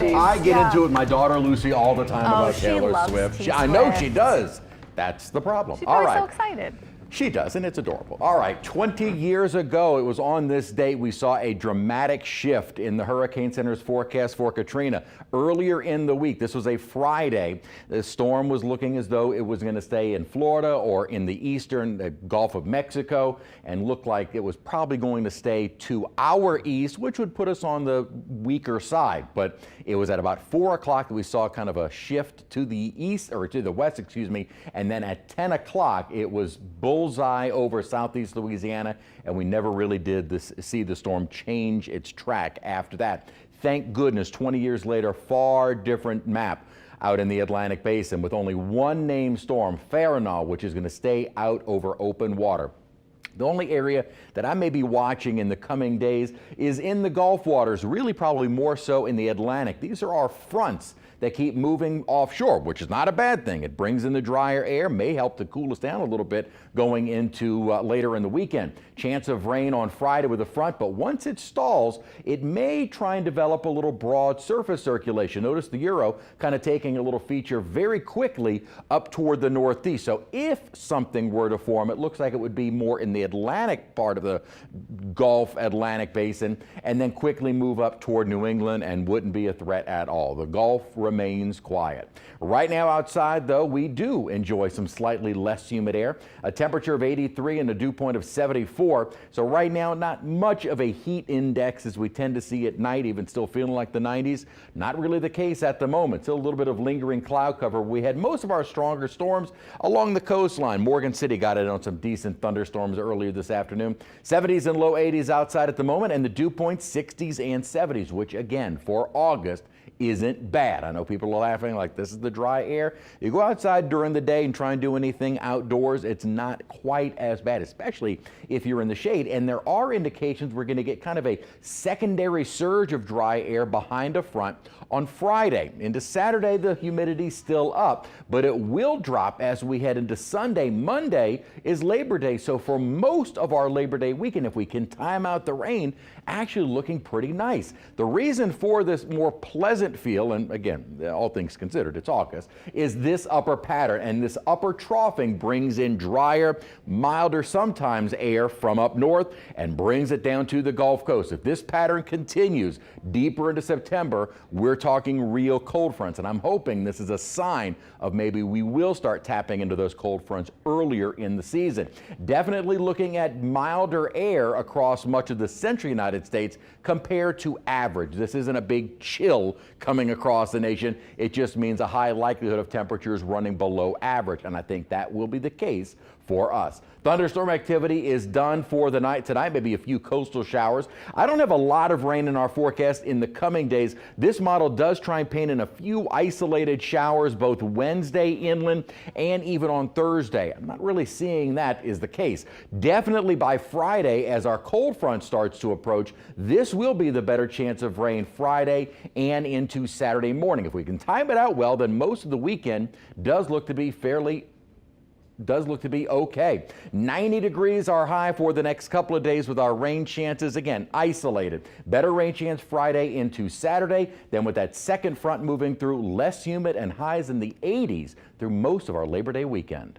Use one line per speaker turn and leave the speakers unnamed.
Swiftie.
I get into it with my daughter Lucy all the time about
she
Taylor
loves
Swift.
T.
I know
Swift.
she does. That's the problem.
She's
All
always
right.
so excited.
She does, and it's adorable. All right, 20 years ago, it was on this date we saw a dramatic shift in the Hurricane Center's forecast for Katrina. Earlier in the week, this was a Friday, the storm was looking as though it was going to stay in Florida or in the eastern Gulf of Mexico, and looked like it was probably going to stay to our east, which would put us on the weaker side. But it was at about 4 o'clock that we saw kind of a shift to the east, or to the west, excuse me, and then at 10 o'clock, it was bullseye over southeast Louisiana, and we never really did see the storm change its track after that. Thank goodness, 20 years later, far different map out in the Atlantic Basin with only one named storm, Farinal, which is going to stay out over open water. The only area that I may be watching in the coming days is in the Gulf waters, really probably more so in the Atlantic. These are our fronts that keep moving offshore, which is not a bad thing. It brings in the drier air, may help to cool us down a little bit going into later in the weekend. Chance of rain on Friday with the front, but once it stalls, it may try and develop a little broad surface circulation. Notice the Euro kind of taking a little feature very quickly up toward the northeast. So if something were to form, it looks like it would be more in the Atlantic part of the Gulf Atlantic Basin, and then quickly move up toward New England and wouldn't be a threat at all. The Gulf remains quiet. Right now outside, though, we do enjoy some slightly less humid air. A temperature of 83 and a dew point of 74. So right now, not much of a heat index as we tend to see at night, even still feeling like the 90s. Not really the case at the moment. Still a little bit of lingering cloud cover. We had most of our stronger storms along the coastline. Morgan City got it on some decent thunderstorms earlier this afternoon. 70s and low 80s outside at the moment, and the dew point 60s and 70s, which again, for August, isn't bad. I know people are laughing like this is the dry air. You go outside during the day and try and do anything outdoors, it's not quite as bad, especially if you're in the shade. And there are indications we're going to get kind of a secondary surge of dry air behind a front on Friday. Into Saturday, the humidity's still up, but it will drop as we head into Sunday. Monday is Labor Day, so for most of our Labor Day weekend, if we can time out the rain, actually looking pretty nice. The reason for this more pleasant feel, and again, all things considered, it's August, is this upper pattern, and this upper troughing brings in drier, milder sometimes air from up north and brings it down to the Gulf Coast. If this pattern continues deeper into September, we're talking real cold fronts, and I'm hoping this is a sign of maybe we will start tapping into those cold fronts earlier in the season. Definitely looking at milder air across much of the central United States compared to average. This isn't a big chill coming across the nation. It just means a high likelihood of temperatures running below average, and I think that will be the case for us. Thunderstorm activity is done for the night tonight, maybe a few coastal showers. I don't have a lot of rain in our forecast in the coming days. This model does try and paint in a few isolated showers both Wednesday inland and even on Thursday. I'm not really seeing that is the case. Definitely by Friday, as our cold front starts to approach, this will be the better chance of rain Friday and into Saturday morning. If we can time it out well, then most of the weekend does look to be okay. 90 degrees our high for the next couple of days with our rain chances, again, isolated. Better rain chance Friday into Saturday. Then with that second front moving through, less humid and highs in the 80s through most of our Labor Day weekend.